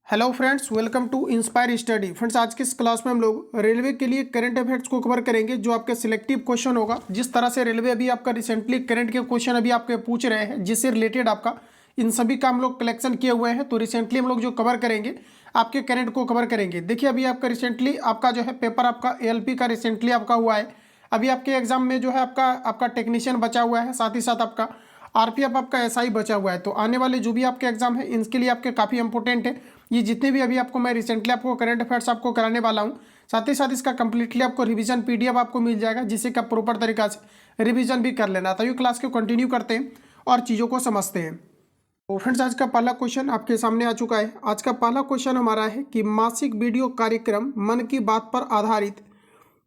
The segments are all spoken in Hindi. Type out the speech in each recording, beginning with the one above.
Hello friends, welcome to inspire study. Friends, आज की इस क्लास में हम लोग रेलवे के लिए करंट अफेयर्स को कवर करेंगे, जो आपके सिलेक्टिव क्वेश्चन होगा। जिस तरह से रेलवे अभी आपका रिसेंटली करंट के क्वेश्चन अभी आपके पूछ रहे हैं, जिससे रिलेटेड आपका इन सभी का हम लोग कलेक्शन किए हुए हैं। तो रिसेंटली हम लोग जो कवर करेंगे, आपके करंट को कवर करेंगे। देखिए, अभी आपका रिसेंटली आपका जो है पेपर आपका एएलपी का रिसेंटली आपका हुआ है। अभी आपके एग्जाम में जो है आपका टेक्नीशियन बचा हुआ है, साथ ही साथ आपका आरपीएफ आपका एसआई बचा हुआ है। तो आने वाले जो भी आपके एग्जाम है, इनके लिए आपके काफ़ी इंपॉर्टेंट है। ये जितने भी अभी आपको मैं रिसेंटली आपको करंट अफेयर्स आपको कराने वाला हूँ, साथ ही साथ इसका कंप्लीटली आपको रिवीजन पीडीएफ आपको मिल जाएगा, जिससे कि आप प्रॉपर तरीका से रिवीजन भी कर लेना। तो ये क्लास को कंटिन्यू करते हैं और चीज़ों को समझते हैं। तो फ्रेंड्स, आज का पहला क्वेश्चन आपके सामने आ चुका है। आज का पहला क्वेश्चन हमारा है कि मासिक वीडियो कार्यक्रम मन की बात पर आधारित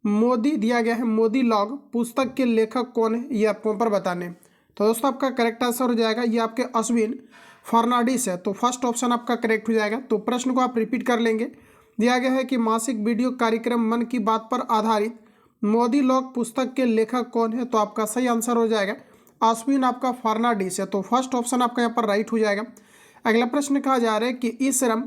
मोदी दिया गया है मोदी लॉग पुस्तक के लेखक कौन है, ये आपको पर बताने। तो दोस्तों, आपका करेक्ट आंसर हो जाएगा ये आपके अश्विन फर्नांडिस है। तो फर्स्ट ऑप्शन आपका करेक्ट हो जाएगा। तो प्रश्न को आप रिपीट कर लेंगे। दिया गया है कि मासिक वीडियो कार्यक्रम मन की बात पर आधारित मोदी लॉग पुस्तक के लेखक कौन है। तो आपका सही आंसर हो जाएगा अश्विन आपका फर्नांडिस है। तो फर्स्ट ऑप्शन आपका यहाँ पर राइट हो जाएगा। अगला प्रश्न कहा जा रहा है कि ई श्रम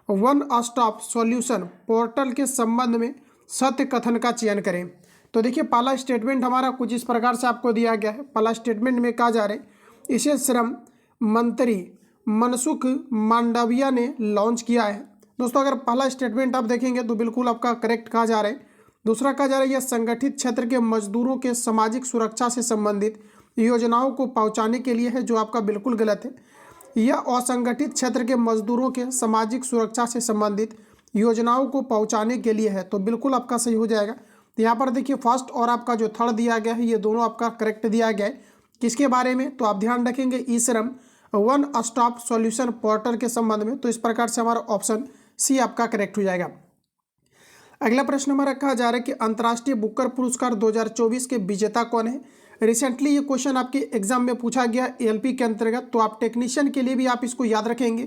वन स्टॉप सॉल्यूशन पोर्टल के संबंध में सत्य कथन का चयन करें। तो देखिए, पहला स्टेटमेंट हमारा कुछ इस प्रकार से आपको दिया गया है। पहला स्टेटमेंट में कहा जा रहा है इसे श्रम मंत्री मनसुख मांडविया ने लॉन्च किया है। दोस्तों, अगर पहला स्टेटमेंट आप देखेंगे तो बिल्कुल आपका करेक्ट कहा जा रहा है। दूसरा कहा जा रहा है यह संगठित क्षेत्र के मजदूरों के सामाजिक सुरक्षा से संबंधित योजनाओं को पहुंचाने के लिए है, जो आपका बिल्कुल गलत है। यह असंगठित क्षेत्र के मजदूरों के सामाजिक सुरक्षा से संबंधित योजनाओं को पहुंचाने के लिए है। तो बिल्कुल आपका सही हो जाएगा। तो यहाँ पर देखिए, फर्स्ट और आपका जो थर्ड दिया गया है, ये दोनों आपका करेक्ट दिया गया है। किसके बारे में? तो आप ध्यान रखेंगे ई श्रम वन स्टॉप सॉल्यूशन पोर्टल के संबंध में। तो इस प्रकार से हमारा ऑप्शन सी आपका करेक्ट हो जाएगा। अगला प्रश्न हमारा कहा जा रहा है कि अंतर्राष्ट्रीय बुकर पुरस्कार 2024 के विजेता कौन है। रिसेंटली ये क्वेश्चन आपके एग्जाम में पूछा गया एएलपी के अंतर्गत। तो आप टेक्नीशियन के लिए भी आप इसको याद रखेंगे।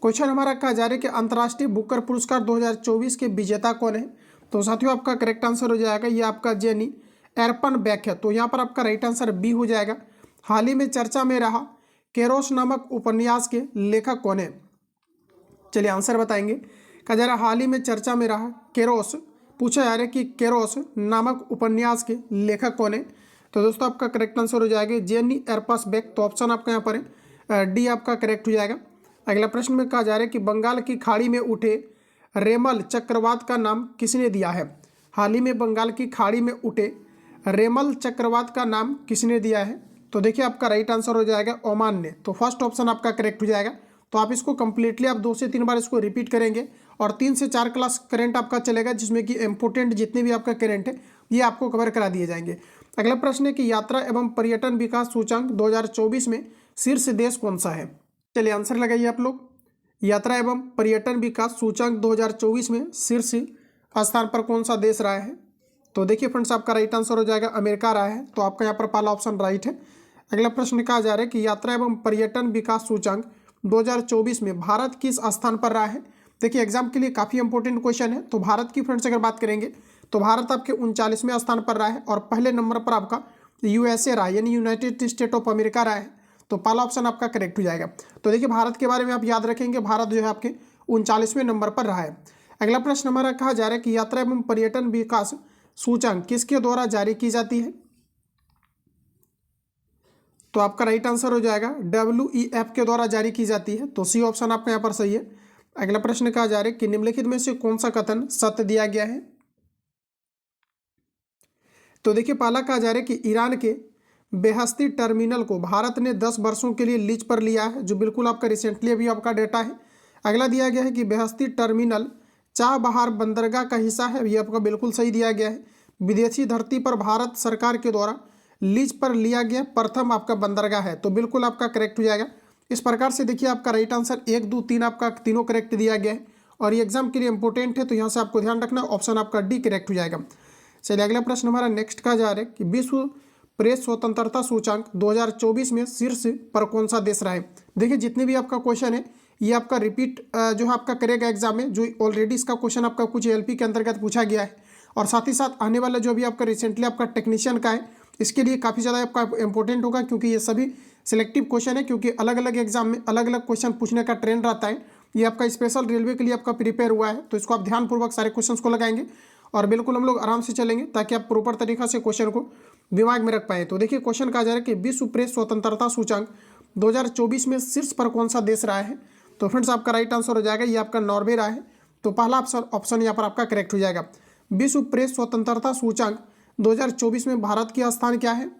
क्वेश्चन हमारा कहा जा रहा है कि अंतर्राष्ट्रीय बुकर पुरस्कार 2024 के विजेता कौन है। तो साथियों, आपका करेक्ट आंसर हो जाएगा ये आपका जेनी एरपनबेक है। तो यहाँ पर आपका राइट आंसर बी हो जाएगा। हाल ही में चर्चा में रहा केरोस नामक उपन्यास के लेखक कौन है। चलिए आंसर बताएंगे। कहा जा रहा हाल ही में चर्चा में रहा केरोस, पूछा जा रहा है कि केरोस नामक उपन्यास के लेखक कौन है। तो दोस्तों, आपका करेक्ट आंसर हो जाएगा जेनी एरपनबेक। तो ऑप्शन आपका यहाँ पर है डी आपका करेक्ट हो जाएगा। अगला प्रश्न में कहा जा रहा है कि बंगाल की खाड़ी में उठे रेमल चक्रवात का नाम किसने दिया है। हाल ही में बंगाल की खाड़ी में उठे रेमल चक्रवात का नाम किसने दिया है। तो देखिए, आपका राइट आंसर हो जाएगा ओमान ने। तो फर्स्ट ऑप्शन आपका करेक्ट हो जाएगा। तो आप इसको कंप्लीटली आप 2 से 3 बार इसको रिपीट करेंगे और 3 से 4 क्लास करंट आपका चलेगा, जिसमें कि इंपोर्टेंट जितने भी आपका करंट है ये आपको कवर करा दिए जाएंगे। अगला प्रश्न है कि यात्रा एवं पर्यटन विकास सूचांक 2024 में शीर्ष देश कौन सा है। चलिए आंसर लगाइए आप लोग। यात्रा एवं पर्यटन विकास सूचांक 2024 में शीर्ष स्थान पर कौन सा देश रहा है। तो देखिए फ्रेंड्स, आपका राइट आंसर हो जाएगा अमेरिका रहा है। तो आपका यहाँ पर पहला ऑप्शन राइट है। अगला प्रश्न कहा जा रहा है कि यात्रा एवं पर्यटन विकास सूचांक 2024 में भारत किस स्थान पर रहा है। देखिए, एग्जाम के लिए काफ़ी इंपॉर्टेंट क्वेश्चन है। तो भारत की फ्रेंड्स अगर बात करेंगे तो भारत आपके 39वें स्थान पर रहा है और पहले नंबर पर आपका यूएसए रहा है, यानी यूनाइटेड स्टेट ऑफ अमेरिका रहा है। तो पहला ऑप्शन आपका करेक्ट हो जाएगा। तो देखिए, भारत के बारे में आप याद रखेंगे, भारत जो है आपके 39वें नंबर पर रहा है। अगला प्रश्न हमारा कहा जा रहा है कि यात्रा एवं पर्यटन विकास सूचांक किसके द्वारा जारी की जाती है। तो आपका राइट आंसर हो जाएगा WEF के द्वारा जारी की जाती है। तो सी ऑप्शन आपका यहाँ पर सही है। अगला प्रश्न कहा जा रहा है कि निम्नलिखित में से कौन सा कथन सत्य दिया गया है। तो देखिए, पहला कहा जा रहा है कि ईरान के बेहस्ती टर्मिनल को भारत ने 10 वर्षों के लिए लीज पर लिया है, जो बिल्कुल आपका रिसेंटली अभी आपका डेटा है। अगला दिया गया है कि बेहस्ती टर्मिनल चाबहार बंदरगाह का हिस्सा है, ये आपका बिल्कुल सही दिया गया है। विदेशी धरती पर भारत सरकार के द्वारा लीज पर लिया गया प्रथम आपका बंदरगाह है। तो बिल्कुल आपका करेक्ट हो जाएगा। इस प्रकार से देखिए, आपका राइट आंसर 1, 2, 3 आपका तीनों करेक्ट दिया गया है और ये एग्जाम के लिए इंपॉर्टेंट है। तो यहाँ से आपको ध्यान रखना, ऑप्शन आपका डी करेक्ट हो जाएगा। चलिए अगला प्रश्न हमारा नेक्स्ट कहा जा रहा है कि विश्व प्रेस स्वतंत्रता सूचांक 2024 में शीर्ष पर कौन सा देश रहा है। देखिए, जितने भी आपका क्वेश्चन है ये आपका रिपीट जो है आपका करेगा एग्जाम में, जो ऑलरेडी इसका क्वेश्चन आपका कुछ एएलपी के अंतर्गत पूछा गया है और साथ ही साथ आने वाला जो भी आपका रिसेंटली आपका टेक्नीशियन का है, इसके लिए काफ़ी ज़्यादा आपका इंपॉर्टेंट होगा, क्योंकि ये सभी सिलेक्टिव क्वेश्चन है। क्योंकि अलग अलग एग्जाम में अलग अलग क्वेश्चन पूछने का ट्रेंड रहता है। ये आपका स्पेशल रेलवे के लिए आपका प्रिपेयर हुआ है, तो इसको आप ध्यानपूर्वक सारे क्वेश्चंस को लगाएंगे और बिल्कुल हम लोग आराम से चलेंगे ताकि आप प्रॉपर तरीका से क्वेश्चन को दिमाग में रख पाए। तो देखिए क्वेश्चन कहा जा रहा है कि विश्व प्रेस स्वतंत्रता सूचांक 2024 में शीर्ष पर कौन सा देश रहा है। तो फ्रेंड्स आपका राइट आंसर हो जाएगा ये आपका नॉर्वे रहा है। तो पहला ऑप्शन यहाँ पर आपका करेक्ट हो जाएगा। विश्व प्रेस स्वतंत्रता सूचांक 2024 में भारत की स्थान क्या है,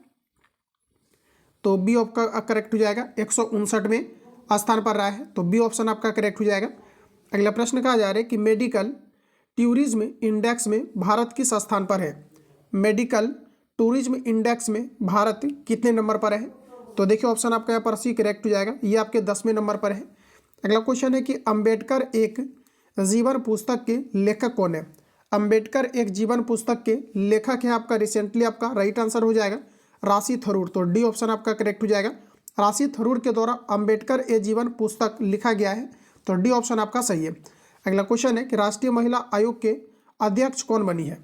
तो बी आपका करेक्ट हो जाएगा, 159वें स्थान पर रहा है, तो बी ऑप्शन आपका करेक्ट हो जाएगा। अगला प्रश्न कहा जा रहा है कि मेडिकल टूरिज्म इंडेक्स में भारत किस स्थान पर है। मेडिकल टूरिज्म इंडेक्स में भारत कितने नंबर पर है, तो देखिए ऑप्शन आपका यहाँ पर सी करेक्ट हो जाएगा, ये आपके 10वें नंबर पर है। अगला क्वेश्चन है कि अंबेडकर एक जीवन पुस्तक के लेखक कौन है। अंबेडकर एक जीवन पुस्तक के लेखक है आपका रिसेंटली आपका राइट आंसर हो जाएगा राशि थरूर, तो डी ऑप्शन आपका करेक्ट हो जाएगा। राशि थरूर के द्वारा अंबेडकर ए जीवन पुस्तक लिखा गया है, तो डी ऑप्शन आपका सही है। अगला क्वेश्चन है कि राष्ट्रीय महिला आयोग के अध्यक्ष कौन बनी है,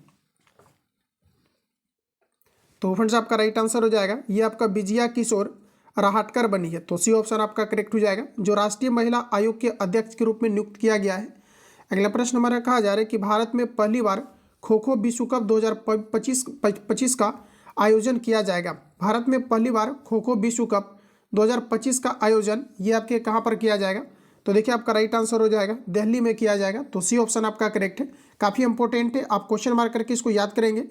तो फ्रेंड्स आपका राइट आंसर हो जाएगा ये आपका विजया किशोर राहटकर बनी है, तो सी ऑप्शन आपका करेक्ट हो जाएगा, जो राष्ट्रीय महिला आयोग के अध्यक्ष के रूप में नियुक्त किया गया है। अगला प्रश्न हमारा कहा जा रहा है कि भारत में पहली बार खो खो विश्व कप 2025 का आयोजन किया जाएगा। भारत में पहली बार खो खो विश्व कप 2025 का आयोजन ये आपके कहाँ पर किया जाएगा, तो देखिए आपका राइट आंसर हो जाएगा दिल्ली में किया जाएगा, तो सी ऑप्शन आपका करेक्ट है। काफ़ी इंपॉर्टेंट है, आप क्वेश्चन मार्क करके इसको याद करेंगे।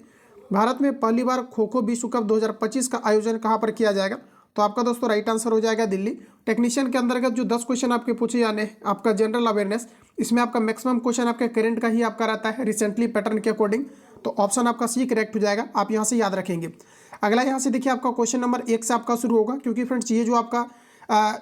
भारत में पहली बार खो खो विश्व कप 2025 का आयोजन कहाँ पर किया जाएगा, तो आपका दोस्तों राइट आंसर हो जाएगा दिल्ली। टेक्नीशियन के अंतर्गत जो 10 क्वेश्चन आपके पूछे जाने हैं आपका जनरल अवेयरनेस, इसमें आपका मैक्सिमम क्वेश्चन आपके करंट का ही आपका रहता है रिसेंटली पैटर्न के अकॉर्डिंग, तो ऑप्शन आपका सी करेक्ट हो जाएगा, आप यहाँ से याद रखेंगे। अगला यहाँ से देखिए आपका क्वेश्चन नंबर 1 से आपका शुरू होगा, क्योंकि फ्रेंड्स ये जो आपका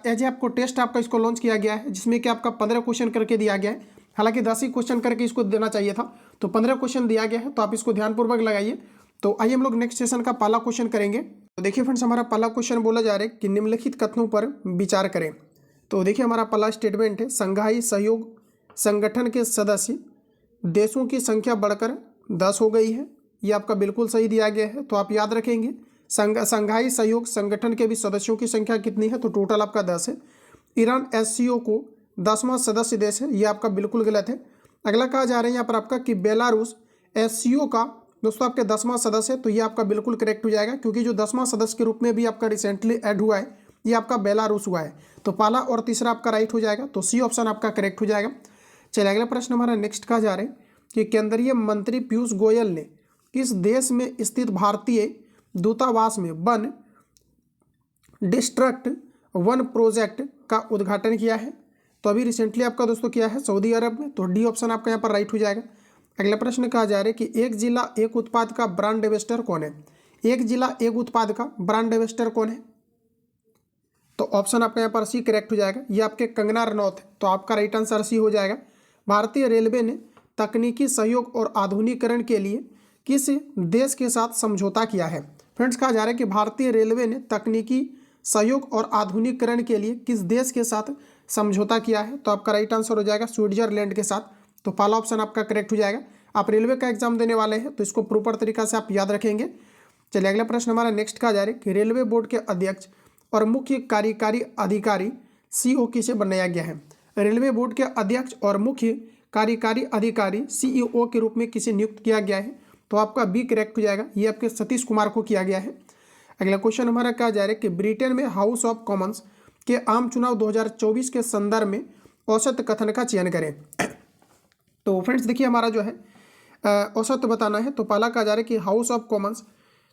एज आपको टेस्ट आपका इसको लॉन्च किया गया है, जिसमें कि आपका 15 क्वेश्चन करके दिया गया है। हालांकि 10 ही क्वेश्चन करके इसको देना चाहिए था, तो 15 क्वेश्चन दिया गया है, तो आप इसको ध्यानपूर्वक लगाइए। तो आइए हम लोग नेक्स्ट सेशन का पहला क्वेश्चन करेंगे। तो देखिए फ्रेंड्स हमारा पहला क्वेश्चन बोला जा रहा है कि निम्नलिखित कथनों पर विचार करें। तो देखिए हमारा पहला स्टेटमेंट है, संघाई सहयोग संगठन के सदस्य देशों की संख्या बढ़कर 10 हो गई है, ये आपका बिल्कुल सही दिया गया है, तो आप याद रखेंगे। संघाई सहयोग संगठन के भी सदस्यों की संख्या कितनी है, तो टोटल आपका 10 है। ईरान एससीओ को 10वां सदस्य देश है, ये आपका बिल्कुल गलत है। अगला कहा जा रहा है यहाँ पर आपका कि बेलारूस एससीओ का दोस्तों आपके 10वां सदस्य है, तो ये आपका बिल्कुल करेक्ट हो जाएगा, क्योंकि जो 10वां सदस्य के रूप में भी आपका रिसेंटली ऐड हुआ है ये आपका बेलारूस हुआ है, तो पहला और तीसरा आपका राइट हो जाएगा, तो सी ऑप्शन आपका करेक्ट हो जाएगा। चलिए अगला प्रश्न हमारा नेक्स्ट कहा जा रहा है कि केंद्रीय मंत्री पीयूष गोयल ने किस देश में स्थित भारतीय दूतावास में वन डिस्ट्रक्ट वन प्रोजेक्ट का उद्घाटन किया है, तो अभी रिसेंटली आपका दोस्तों किया है सऊदी अरब में, तो डी ऑप्शन आपका यहाँ पर राइट हो जाएगा। अगला प्रश्न कहा जा रहा है कि एक जिला एक उत्पाद का ब्रांड एम्बेसडर कौन है। एक जिला एक उत्पाद का ब्रांड एम्बेसडर कौन है, तो ऑप्शन आपका यहाँ पर सी करेक्ट हो जाएगा, ये आपके कंगना रनौत है, तो आपका राइट आंसर सी हो जाएगा। भारतीय रेलवे ने तकनीकी सहयोग और आधुनिकीकरण के लिए किस देश के साथ समझौता किया है। फ्रेंड्स कहा जा रहा है कि भारतीय रेलवे ने तकनीकी सहयोग और आधुनिकीकरण के लिए किस देश के साथ समझौता किया है, तो आपका राइट आंसर हो जाएगा स्विट्जरलैंड के साथ, तो पहला ऑप्शन आपका करेक्ट हो जाएगा। आप रेलवे का एग्जाम देने वाले हैं तो इसको प्रॉपर तरीका से आप याद रखेंगे। चलिए अगला प्रश्न हमारा नेक्स्ट कहा जा रहा है कि रेलवे बोर्ड के अध्यक्ष और मुख्य कार्यकारी अधिकारी सीईओ किसे बनाया गया है। रेलवे बोर्ड के अध्यक्ष और मुख्य कार्यकारी अधिकारी सीईओ के रूप में किसे नियुक्त किया गया है, तो आपका बी करेक्ट हो जाएगा, ये आपके सतीश कुमार को किया गया है। अगला क्वेश्चन हमारा कहा जा रहा है कि ब्रिटेन में हाउस ऑफ कॉमन्स के आम चुनाव 2024 के संदर्भ में औसत कथन का चयन करें। तो फ्रेंड्स देखिए हमारा जो है औसत बताना है, तो पहला कहा जा रहा है कि हाउस ऑफ कॉमन्स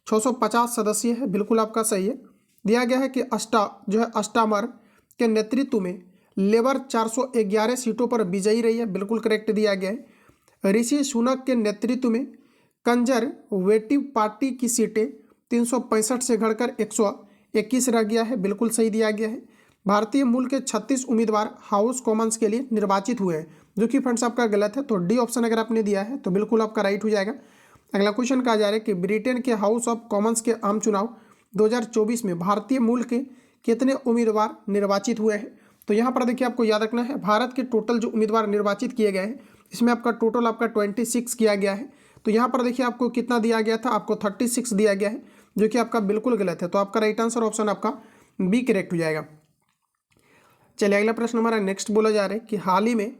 650 सदस्य है, बिल्कुल आपका सही है। दिया गया है कि अस्टामर के नेतृत्व में लेबर 411 सीटों पर विजयी रही है, बिल्कुल करेक्ट दिया गया है। ऋषि सुनक के नेतृत्व में कंजरवेटिव पार्टी की सीटें 365 से घटकर 121 रह गया है, बिल्कुल सही दिया गया है। भारतीय मूल के 36 उम्मीदवार हाउस कॉमन्स के लिए निर्वाचित हुए हैं, जो कि फ्रेंड्स आपका गलत है, तो डी ऑप्शन अगर आपने दिया है तो बिल्कुल आपका राइट हो जाएगा। अगला क्वेश्चन कहा जा रहा है कि ब्रिटेन के हाउस ऑफ कॉमन्स के आम चुनाव 2024 में भारतीय मूल के कितने उम्मीदवार निर्वाचित हुए हैं, तो यहाँ पर देखिए आपको याद रखना है भारत के टोटल जो उम्मीदवार निर्वाचित किए गए हैं इसमें आपका टोटल आपका 26 किया गया है, तो यहाँ पर देखिए आपको कितना दिया गया था, आपको 36 दिया गया है, जो कि आपका बिल्कुल गलत है, तो आपका राइट आंसर ऑप्शन आपका बी करेक्ट हो जाएगा। चलिए अगला प्रश्न हमारा नेक्स्ट बोला जा रहा है कि हाल ही में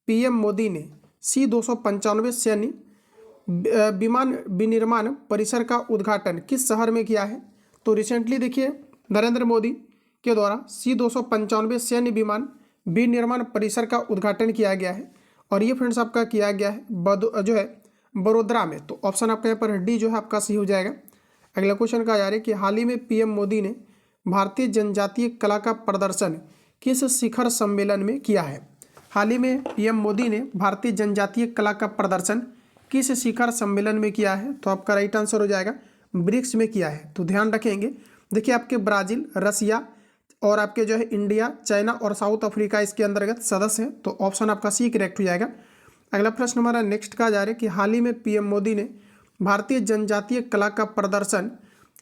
पीएम मोदी ने C-295 सैन्य विमान विनिर्माण परिसर का उद्घाटन किस शहर में किया है। तो रिसेंटली देखिए नरेंद्र मोदी के द्वारा C-295 सैन्य विमान विनिर्माण परिसर का उद्घाटन किया गया है और ये फ्रेंड्स आपका किया गया है जो है बड़ोदरा में। तो ऑप्शन आपका यहाँ पर डी जो है आपका सही हो जाएगा। अगला क्वेश्चन का जा रहा है कि हाल ही में पीएम मोदी ने भारतीय जनजातीय कला का प्रदर्शन किस शिखर सम्मेलन में किया है। हाल ही में पीएम मोदी ने भारतीय जनजातीय कला का प्रदर्शन किस शिखर सम्मेलन में किया है। तो आपका राइट आंसर हो जाएगा ब्रिक्स में किया है। तो ध्यान रखेंगे, देखिए आपके ब्राज़ील, रसिया और आपके जो है इंडिया, चाइना और साउथ अफ्रीका इसके अंतर्गत सदस्य हैं। तो ऑप्शन आपका सी करेक्ट हो जाएगा। अगला प्रश्न हमारा नेक्स्ट का जा रहा है कि हाल ही में पीएम मोदी ने भारतीय जनजातीय कला का प्रदर्शन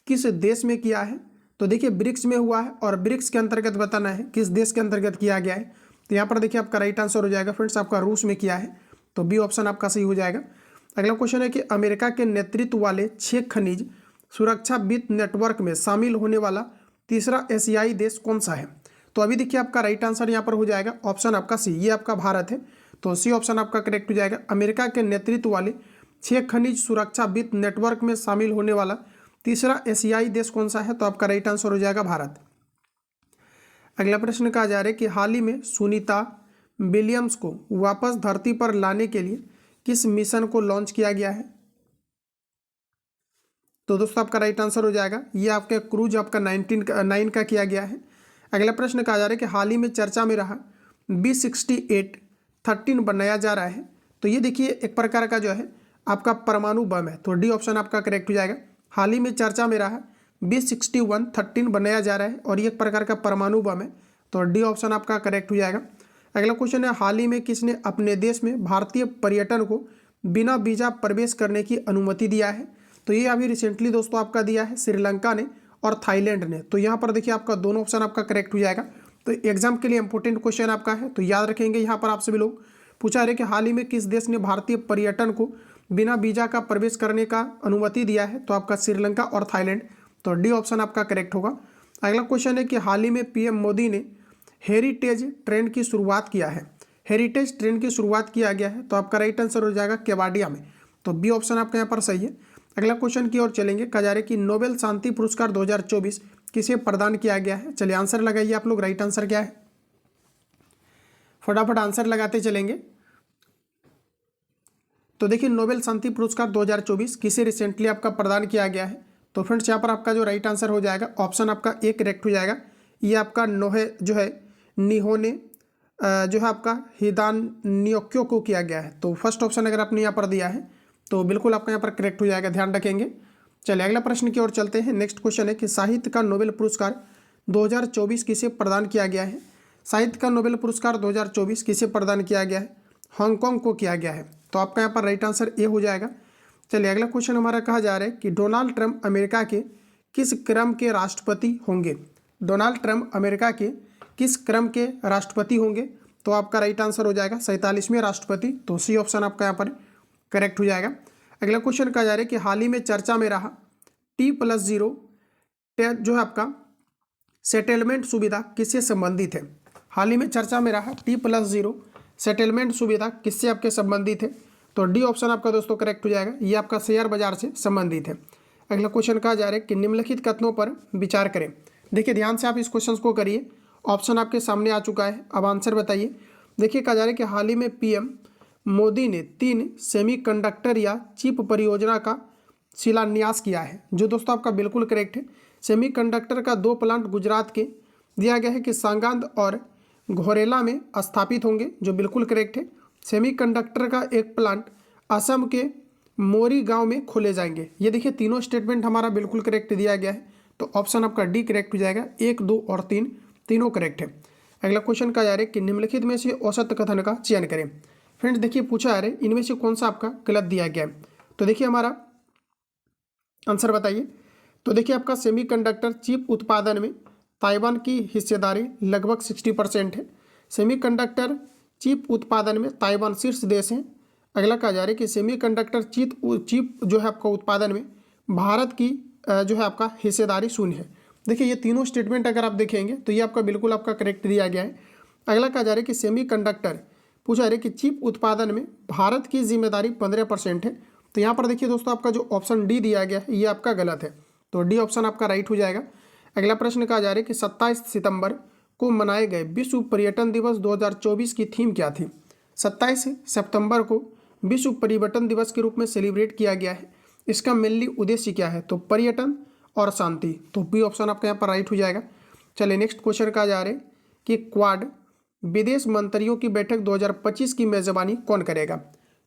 किस देश में किया है। तो देखिए ब्रिक्स में हुआ है और ब्रिक्स के अंतर्गत बताना है किस देश के अंतर्गत किया गया है। तो यहाँ पर देखिए आपका राइट आंसर हो जाएगा फ्रेंड्स आपका रूस में किया है। तो बी ऑप्शन आपका सही हो जाएगा। अगला क्वेश्चन है कि अमेरिका के नेतृत्व वाले 6 खनिज सुरक्षा वित्त नेटवर्क में शामिल होने वाला तीसरा एशियाई देश कौन सा है। तो अभी देखिए आपका राइट आंसर यहाँ पर हो जाएगा ऑप्शन आपका सी, ये आपका भारत है। तो सी ऑप्शन आपका करेक्ट हो जाएगा। अमेरिका के नेतृत्व वाले 6 खनिज सुरक्षा वित्त नेटवर्क में शामिल होने वाला तीसरा एशियाई देश कौन सा है। तो आपका राइट आंसर हो जाएगा भारत। अगला प्रश्न कहा जा रहा है कि हाल ही में सुनीता विलियम्स को वापस धरती पर लाने के लिए किस मिशन को लॉन्च किया गया है। तो दोस्तों आपका राइट आंसर हो जाएगा ये आपके क्रूज आपका 9 का किया गया है। अगला प्रश्न कहा जा रहा है कि हाल ही में चर्चा में रहा B-68-13 बनाया जा रहा है। तो ये देखिए एक प्रकार का जो है आपका परमाणु बम है। तो डी ऑप्शन आपका करेक्ट हो जाएगा। हाल ही में चर्चा में रहा B-61-13 बनाया जा रहा है और ये एक प्रकार का परमाणु बम है। तो डी ऑप्शन आपका करेक्ट हो जाएगा। अगला क्वेश्चन है हाल ही में किसने अपने देश में भारतीय पर्यटन को बिना वीजा प्रवेश करने की अनुमति दिया है। तो ये अभी रिसेंटली दोस्तों आपका दिया है श्रीलंका ने और थाईलैंड ने। तो यहाँ पर देखिए आपका दोनों ऑप्शन आपका करेक्ट हो जाएगा। तो एग्जाम के लिए इंपॉर्टेंट क्वेश्चन आपका है, तो याद रखेंगे। यहाँ पर आपसे भी लोग पूछा रहे कि हाल ही में किस देश ने भारतीय पर्यटन को बिना वीजा का प्रवेश करने का अनुमति दिया है। तो आपका श्रीलंका और थाईलैंड। तो डी ऑप्शन आपका करेक्ट होगा। अगला क्वेश्चन है कि हाल ही में पीएम मोदी ने हेरिटेज ट्रेन की शुरुआत किया है। हेरिटेज ट्रेन की शुरुआत किया गया है। तो आपका राइट आंसर हो जाएगा केवाडिया में। तो बी ऑप्शन आपका यहाँ पर सही है। अगला क्वेश्चन की ओर चलेंगे। कहा जा रहा है कि नोबेल शांति पुरस्कार 2024 किसे प्रदान किया गया है। चलिए आंसर लगाइए आप लोग, राइट आंसर क्या है, फटाफट आंसर लगाते चलेंगे। तो देखिए नोबेल शांति पुरस्कार 2024 किसे रिसेंटली आपका प्रदान किया गया है। तो फ्रेंड्स यहाँ पर आपका जो राइट आंसर हो जाएगा ऑप्शन आपका ए करेक्ट हो जाएगा। ये आपका नोहे जो है निहोने जो है आपका हिदान नियोक्यो को किया गया है। तो फर्स्ट ऑप्शन अगर आपने यहाँ पर दिया है तो बिल्कुल आपका यहाँ पर करेक्ट हो जाएगा, ध्यान रखेंगे। चलिए अगला प्रश्न की ओर चलते हैं। नेक्स्ट क्वेश्चन है कि साहित्य का नोबेल पुरस्कार 2024 किसे प्रदान किया गया है। साहित्य का नोबेल पुरस्कार 2024 किसे प्रदान किया गया है। हांगकांग को किया गया है। तो आपका यहाँ पर राइट आंसर ए हो जाएगा। चलिए अगला क्वेश्चन हमारा कहा जा रहा है कि डोनाल्ड ट्रंप अमेरिका के किस क्रम के राष्ट्रपति होंगे। डोनाल्ड ट्रंप अमेरिका के किस क्रम के राष्ट्रपति होंगे। तो आपका राइट आंसर हो जाएगा 47वें राष्ट्रपति। तो सी ऑप्शन आपका यहाँ पर करेक्ट हो जाएगा। अगला क्वेश्चन कहा जा रहा है कि हाल ही में चर्चा में रहा T+0 जो है आपका सेटलमेंट सुविधा किससे संबंधित है। हाल ही में चर्चा में रहा T+0 सेटलमेंट सुविधा किससे आपके संबंधित है। तो डी ऑप्शन आपका दोस्तों करेक्ट हो जाएगा। ये आपका शेयर बाजार से संबंधित है। अगला क्वेश्चन कहा जा रहा है कि निम्नलिखित कथनों पर विचार करें। देखिए ध्यान से आप इस क्वेश्चन को करिए। ऑप्शन आपके सामने आ चुका है, अब आंसर बताइए। देखिए कहा जा रहा है कि हाल ही में पीएम मोदी ने 3 सेमीकंडक्टर या चिप परियोजना का शिलान्यास किया है, जो दोस्तों आपका बिल्कुल करेक्ट है। सेमीकंडक्टर का 2 प्लांट गुजरात के दिया गया है कि सांगांद और घोरेला में स्थापित होंगे, जो बिल्कुल करेक्ट है। सेमीकंडक्टर का एक प्लांट असम के मोरी गांव में खोले जाएंगे। ये देखिए तीनों स्टेटमेंट हमारा बिल्कुल करेक्ट दिया गया है। तो ऑप्शन आपका डी करेक्ट हो जाएगा। 1, 2 और 3 तीनों करेक्ट है। अगला क्वेश्चन का जा रहा है कि निम्नलिखित में से औसत कथन का चयन करें। फ्रेंड्स देखिए पूछा है इनमें से कौन सा आपका गलत दिया गया है। तो देखिए हमारा आंसर बताइए। तो देखिए आपका सेमीकंडक्टर चिप उत्पादन में ताइवान की हिस्सेदारी लगभग 60% है। सेमीकंडक्टर चिप उत्पादन में ताइवान शीर्ष देश है। अगला कहा जा रहा है कि सेमीकंडक्टर चिप जो है आपका उत्पादन में भारत की जो है आपका हिस्सेदारी 0 है। देखिए ये तीनों स्टेटमेंट अगर आप देखेंगे तो ये आपका बिल्कुल आपका करेक्ट दिया गया है। अगला कहा जा रहा है कि सेमीकंडक्टर पूछा जा रहा है कि चिप उत्पादन में भारत की जिम्मेदारी 15% है। तो यहाँ पर देखिए दोस्तों, आपका जो ऑप्शन डी दिया गया है ये आपका गलत है, तो डी ऑप्शन आपका राइट हो जाएगा। अगला प्रश्न कहा जा रहा है कि 27 सितंबर को मनाए गए विश्व पर्यटन दिवस 2024 की थीम क्या थी। 27 सितंबर को विश्व पर्यटन दिवस के रूप में सेलिब्रेट किया गया है। इसका मेनली उद्देश्य क्या है, तो पर्यटन और शांति, तो बी ऑप्शन आपका यहाँ पर राइट हो जाएगा। चलिए नेक्स्ट क्वेश्चन कहा जा रहा है कि क्वाड विदेश मंत्रियों की बैठक 2025 की मेजबानी कौन करेगा।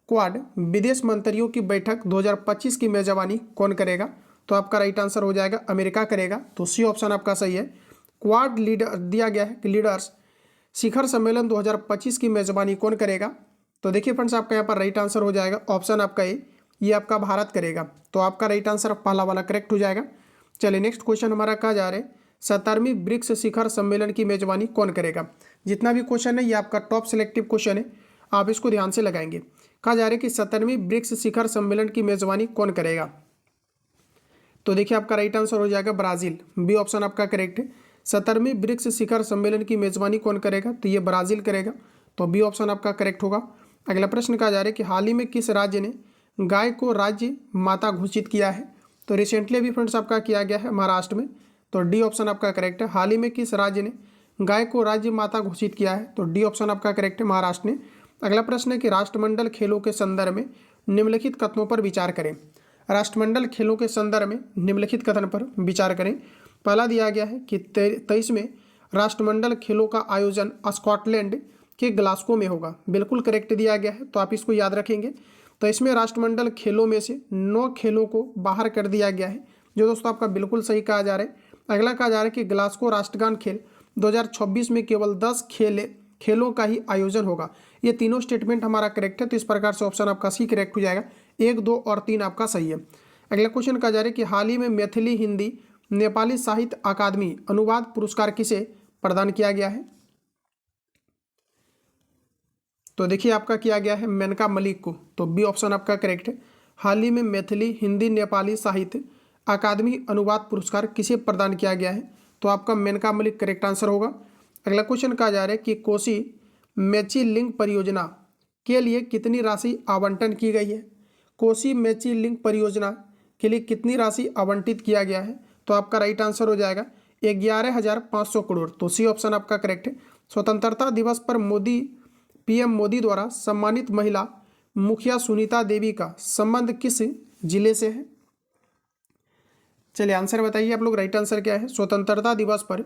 क्वाड विदेश मंत्रियों की बैठक 2025 की मेजबानी कौन करेगा, तो आपका राइट आंसर हो जाएगा अमेरिका करेगा, तो सी ऑप्शन आपका सही है। क्वाड लीडर दिया गया है कि लीडर्स शिखर सम्मेलन 2025 की मेजबानी कौन करेगा, तो देखिए फ्रेंड्स आपका यहाँ पर राइट आंसर हो जाएगा ऑप्शन आपका ए, ये आपका भारत करेगा, तो आपका राइट आंसर पहला वाला करेक्ट हो जाएगा। चलिए नेक्स्ट क्वेश्चन हमारा कहा जा रहा है 17वीं ब्रिक्स शिखर सम्मेलन की मेजबानी कौन करेगा। जितना भी क्वेश्चन है ये आपका टॉप सिलेक्टिव क्वेश्चन है, आप इसको ध्यान से लगाएंगे। कहा जा रहा है कि 17वीं ब्रिक्स शिखर सम्मेलन की मेजबानी कौन करेगा, तो देखिए आपका राइट आंसर हो जाएगा ब्राजील, बी ऑप्शन आपका करेक्ट है। 17वीं ब्रिक्स शिखर सम्मेलन की मेजबानी कौन करेगा, तो ये ब्राजील करेगा, तो बी ऑप्शन आपका करेक्ट होगा। अगला प्रश्न कहा जा रहा है कि हाल ही में किस राज्य ने गाय को राज्य माता घोषित किया है, तो रिसेंटली अभी फ्रेंड्स आपका किया गया है महाराष्ट्र में, तो डी ऑप्शन आपका करेक्ट है। हाल ही में किस राज्य ने गाय को राज्य माता घोषित किया है, तो डी ऑप्शन आपका करेक्ट है, महाराष्ट्र ने। अगला प्रश्न है कि राष्ट्रमंडल खेलों के संदर्भ में निम्नलिखित कथनों पर विचार करें। राष्ट्रमंडल खेलों के संदर्भ में निम्नलिखित कथन पर विचार करें। पहला दिया गया है कि 23वें राष्ट्रमंडल खेलों का आयोजन स्कॉटलैंड के ग्लासगो में होगा, बिल्कुल करेक्ट दिया गया है, तो आप इसको याद रखेंगे। तो इसमें राष्ट्रमंडल खेलों में से 9 खेलों को बाहर कर दिया गया है, जो दोस्तों आपका बिल्कुल सही कहा जा रहा है। अगला कहा जा रहा है कि ग्लासगो राष्ट्रगान खेल 2026 में केवल 10 खेलों का ही आयोजन होगा। ये तीनों स्टेटमेंट हमारा करेक्ट है, तो इस प्रकार से ऑप्शन आपका सी करेक्ट हो जाएगा। 1, 2 और 3 आपका सही है। अगला क्वेश्चन कहा जा रहा है कि हाल ही में मैथिली हिंदी नेपाली साहित्य अकादमी अनुवाद पुरस्कार किसे प्रदान किया गया है, तो देखिए आपका किया गया है मेनका मलिक को, तो बी ऑप्शन आपका करेक्ट है। हाल ही में मैथिली हिंदी नेपाली साहित्य अकादमी अनुवाद पुरस्कार किसे प्रदान किया गया है, तो आपका मेनका मलिक करेक्ट आंसर होगा। अगला क्वेश्चन कहा जा रहा है कि कोसी मेची लिंक परियोजना के लिए कितनी राशि आवंटन की गई है। कोसी मेची लिंक परियोजना के लिए कितनी राशि आवंटित किया गया है, तो आपका राइट आंसर हो जाएगा 11,500 करोड़, तो सी ऑप्शन आपका करेक्ट है। स्वतंत्रता दिवस पर पीएम मोदी द्वारा सम्मानित महिला मुखिया सुनीता देवी का संबंध किस जिले से है। चलिए आंसर बताइए आप लोग, राइट आंसर क्या है। स्वतंत्रता दिवस पर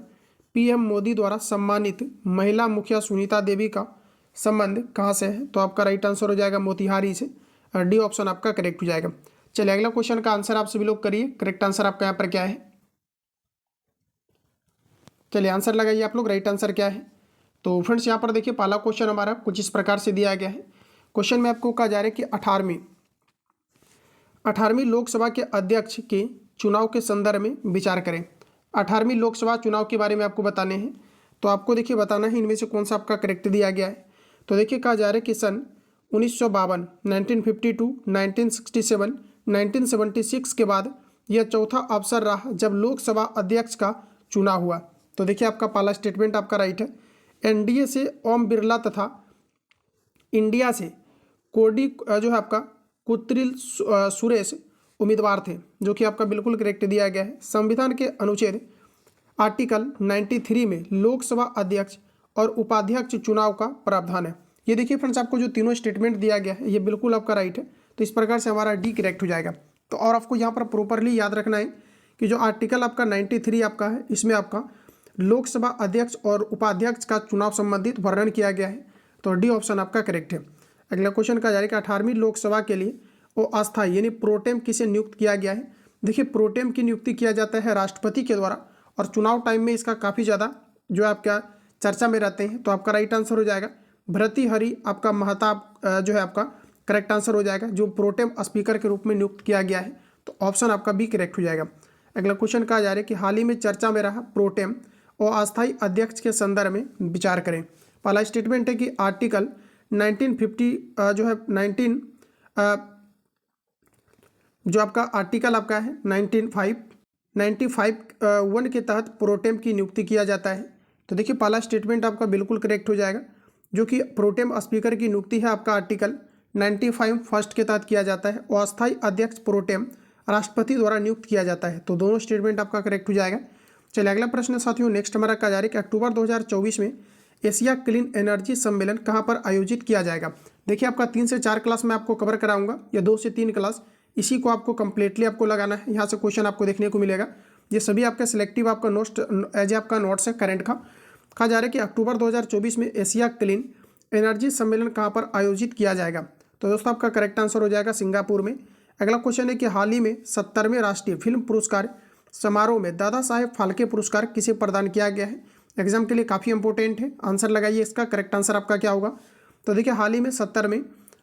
पीएम मोदी द्वारा सम्मानित महिला मुखिया सुनीता देवी का संबंध कहाँ से है, तो आपका राइट आंसर हो जाएगा मोतिहारी से, डी ऑप्शन आपका करेक्ट हो जाएगा। चलिए अगला क्वेश्चन का आंसर आप सभी लोग करिए, करेक्ट आंसर आपका यहाँ पर क्या है। चलिए आंसर लगाइए आप लोग, राइट आंसर क्या है। तो फ्रेंड्स यहाँ पर देखिए पहला क्वेश्चन हमारा कुछ इस प्रकार से दिया गया है। क्वेश्चन में आपको कहा जा रहा है कि 18वीं लोकसभा के अध्यक्ष के चुनाव के संदर्भ में विचार करें। 18वीं लोकसभा चुनाव के बारे में आपको बताने हैं, तो आपको देखिए बताना है इनमें से कौन सा आपका करेक्ट दिया गया है। तो देखिए कहा जा रहा है कि सन 1952, 1952, 1967, 1976 के बाद यह चौथा अवसर रहा जब लोकसभा अध्यक्ष का चुनाव हुआ। तो देखिए आपका पहला स्टेटमेंट आपका राइट है। एनडीए से ओम बिरला तथा इंडिया से कोडी जो है आपका कुत्रिल सुरेश उम्मीदवार थे, जो कि आपका बिल्कुल करेक्ट दिया गया है। संविधान के अनुच्छेद आर्टिकल 93 में लोकसभा अध्यक्ष और उपाध्यक्ष चुनाव का प्रावधान है। ये देखिए फ्रेंड्स आपको जो तीनों स्टेटमेंट दिया गया है ये बिल्कुल आपका राइट है, तो इस प्रकार से हमारा डी करेक्ट हो जाएगा। तो और आपको यहाँ पर प्रॉपरली याद रखना है कि जो आर्टिकल आपका 93 आपका है, इसमें आपका लोकसभा अध्यक्ष और उपाध्यक्ष का चुनाव संबंधित वर्णन किया गया है, तो डी ऑप्शन आपका करेक्ट है। अगला क्वेश्चन का जा रहा है कि 18वीं लोकसभा के लिए वो अस्थायी यानी प्रोटेम किसे नियुक्त किया गया है। देखिए प्रोटेम की नियुक्ति किया जाता है राष्ट्रपति के द्वारा, और चुनाव टाइम में इसका काफ़ी ज़्यादा जो है आपका चर्चा में रहते हैं, तो आपका राइट आंसर हो जाएगा भर्तृहरि आपका महताब जो है आपका करेक्ट आंसर हो जाएगा, जो प्रोटेम स्पीकर के रूप में नियुक्त किया गया है, तो ऑप्शन आपका बी करेक्ट हो जाएगा। अगला क्वेश्चन कहा जा रहा है कि हाल ही में चर्चा में रहा प्रोटेम और अस्थायी अध्यक्ष के संदर्भ में विचार करें। पहला स्टेटमेंट है कि आर्टिकल 1950 जो है 19 जो आपका आर्टिकल आपका है 95 1 के तहत प्रोटेम की नियुक्ति किया जाता है। तो देखिए पहला स्टेटमेंट आपका बिल्कुल करेक्ट हो जाएगा, जो कि प्रोटेम स्पीकर की नियुक्ति है आपका आर्टिकल 95 फर्स्ट के तहत किया जाता है और अस्थायी अध्यक्ष प्रोटेम राष्ट्रपति द्वारा नियुक्त किया जाता है। तो दोनों स्टेटमेंट आपका करेक्ट हो जाएगा। चलिए अगला प्रश्न साथियों नेक्स्ट हमारा कहा जा रहा है कि अक्टूबर 2024 में एशिया क्लीन एनर्जी सम्मेलन कहाँ पर आयोजित किया जाएगा। देखिए आपका 3 से 4 क्लास मैं आपको कवर कराऊंगा या 2 से 3 क्लास, इसी को आपको कंप्लीटली आपको लगाना है। यहाँ से क्वेश्चन आपको देखने को मिलेगा, ये सभी आपका सिलेक्टिव आपका नोट्स एज आपका नोट्स है करंट का। कहा जा रहा है कि अक्टूबर 2024 में एशिया क्लीन एनर्जी सम्मेलन कहाँ पर आयोजित किया जाएगा। तो दोस्तों आपका करेक्ट आंसर हो जाएगा सिंगापुर में। अगला क्वेश्चन है कि हाल ही में 70वें राष्ट्रीय फिल्म पुरस्कार समारोह में दादा साहेब फाल्के पुरस्कार किसे प्रदान किया गया है। एग्जाम के लिए काफ़ी इंपॉर्टेंट है, आंसर लगाइए इसका। करेक्ट आंसर आपका क्या होगा। तो देखिए हाल ही में 70वें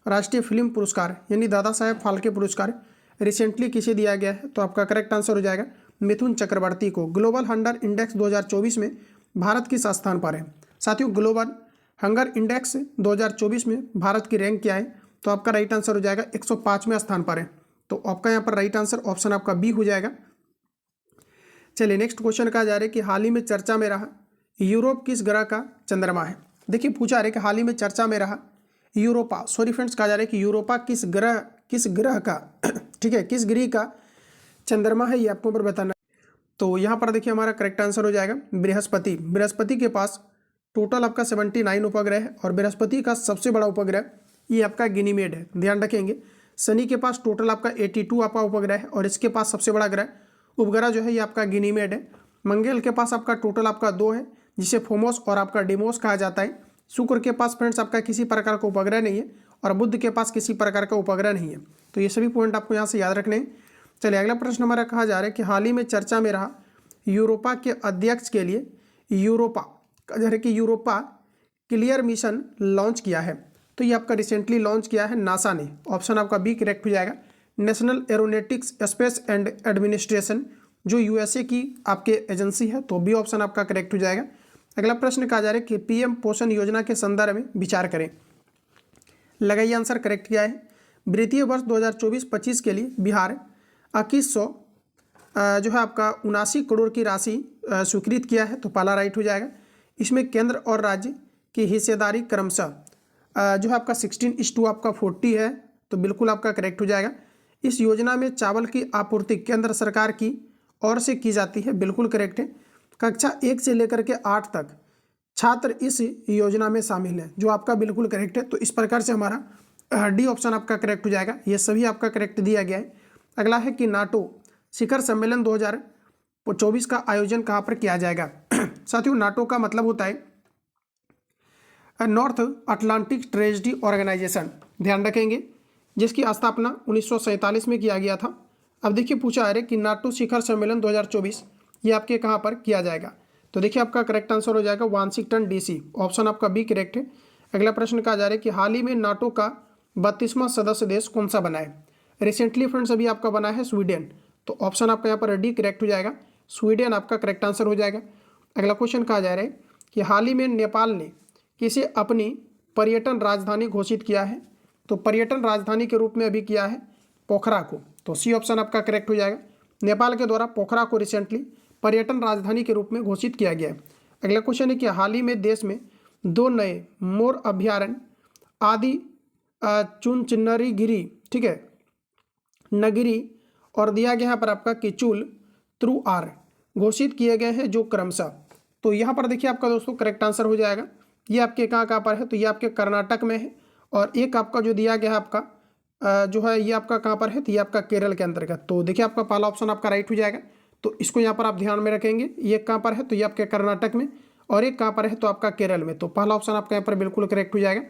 राष्ट्रीय फिल्म पुरस्कार यानी दादा साहेब फाल्के पुरस्कार रिसेंटली किसे दिया गया है। तो आपका करेक्ट आंसर हो जाएगा मिथुन चक्रवर्ती को। ग्लोबल हंगर इंडेक्स 2024 में भारत किस स्थान पर है। साथियों ग्लोबल हंगर इंडेक्स 2024 में भारत की रैंक क्या है। तो आपका राइट आंसर हो जाएगा 105वें स्थान पर है। तो आपका यहाँ पर राइट आंसर ऑप्शन आपका बी हो जाएगा। चलिए नेक्स्ट क्वेश्चन कहा जा रहा है कि हाल ही में चर्चा में रहा यूरोप किस ग्रह का चंद्रमा है। देखिए पूछा रहे कि हाल ही में चर्चा में रहा यूरोपा, सॉरी फ्रेंड्स, कहा जा रहा है कि यूरोपा किस ग्रह का ठीक है किस ग्रह का चंद्रमा है, ये आपको पर बताना। तो यहाँ पर देखिए हमारा करेक्ट आंसर हो जाएगा बृहस्पति। बृहस्पति के पास टोटल आपका 79 उपग्रह है और बृहस्पति का सबसे बड़ा उपग्रह ये आपका गैनीमेड है, ध्यान रखेंगे। शनि के पास टोटल आपका 82 आपका उपग्रह है और इसके पास सबसे बड़ा ग्रह उपग्रह जो है ये आपका गैनीमेड है। मंगल के पास आपका टोटल आपका 2 है, जिसे फोमोस और आपका डिमोस कहा जाता है। शुक्र के पास फ्रेंड्स आपका किसी प्रकार का उपग्रह नहीं है और बुध के पास किसी प्रकार का उपग्रह नहीं है। तो ये सभी पॉइंट आपको यहाँ से याद रखने हैं। चलिए अगला प्रश्न हमारा कहा जा रहा है कि हाल ही में चर्चा में रहा यूरोपा के अध्यक्ष के लिए यूरोपा कहा जा रहा है कि यूरोपा क्लियर मिशन लॉन्च किया है। तो ये आपका रिसेंटली लॉन्च किया है नासा ने। ऑप्शन आपका बी करेक्ट हो जाएगा। National aeronautics space and administration जो यूएसए की आपके एजेंसी है, तो बी ऑप्शन आपका करेक्ट हो जाएगा। अगला प्रश्न कहा जा रहा है कि पीएम पोषण योजना के संदर्भ में विचार करें। लगाइए आंसर करेक्ट क्या है। वित्तीय वर्ष 2024-25 के लिए बिहार 2100 जो है आपका 79 करोड़ की राशि स्वीकृत किया है। तो पहला राइट हो जाएगा। इसमें केंद्र और राज्य की हिस्सेदारी क्रमशः जो है आपका 16:2 आपका 40 है। तो बिल्कुल आपका करेक्ट हो जाएगा। इस योजना में चावल की आपूर्ति केंद्र सरकार की ओर से की जाती है, बिल्कुल करेक्ट है। कक्षा 1 से लेकर के 8 तक छात्र इस योजना में शामिल है, जो आपका बिल्कुल करेक्ट है। तो इस प्रकार से हमारा डी ऑप्शन आपका करेक्ट हो जाएगा। ये सभी आपका करेक्ट दिया गया है। अगला है कि नाटो शिखर सम्मेलन 2024 का आयोजन कहाँ पर किया जाएगा। साथियों नाटो का मतलब होता है नॉर्थ अटलांटिक ट्रेजडी ऑर्गेनाइजेशन, ध्यान रखेंगे, जिसकी स्थापना 1947 में किया गया था। अब देखिए पूछा है कि नाटो शिखर सम्मेलन 2024 ये आपके कहाँ पर किया जाएगा। तो देखिए आपका करेक्ट आंसर हो जाएगा वाशिंगटन डीसी। ऑप्शन आपका बी करेक्ट है। अगला प्रश्न कहा जा रहा है कि हाल ही में नाटो का 32वां सदस्य देश कौन सा बना है। रिसेंटली फ्रेंड्स अभी आपका बना है स्वीडन। तो ऑप्शन आपका यहाँ पर डी करेक्ट हो जाएगा, स्वीडन आपका करेक्ट आंसर हो जाएगा। अगला क्वेश्चन कहा जा रहा है कि हाल ही में नेपाल ने किसे अपनी पर्यटन राजधानी घोषित किया है। तो पर्यटन राजधानी के रूप में अभी किया है पोखरा को। तो सी ऑप्शन आपका करेक्ट हो जाएगा। नेपाल के द्वारा पोखरा को रिसेंटली पर्यटन राजधानी के रूप में घोषित किया गया है। अगला क्वेश्चन है कि हाल ही में देश में 2 नए मोर अभ्यारण्य आदि चुनचिन्नरी गिरी, ठीक है, नगिरी और दिया गया यहाँ पर आपका किचुल थ्रू आर घोषित किए गए हैं, जो क्रमशः। तो यहाँ पर देखिए आपका दोस्तों करेक्ट आंसर हो जाएगा। ये आपके कहाँ पर है। तो ये आपके कर्नाटक में है और एक आपका जो दिया गया है आपका जो है ये आपका कहाँ पर है। तो ये आपका केरल के अंतर्गत। तो देखिए आपका पहला ऑप्शन आपका राइट हो जाएगा। तो इसको यहाँ पर आप ध्यान में रखेंगे। ये कहाँ पर है। तो ये आपके कर्नाटक में और एक कहाँ पर है। तो आपका केरल में। तो पहला ऑप्शन आपका यहाँ पर बिल्कुल करेक्ट हो जाएगा।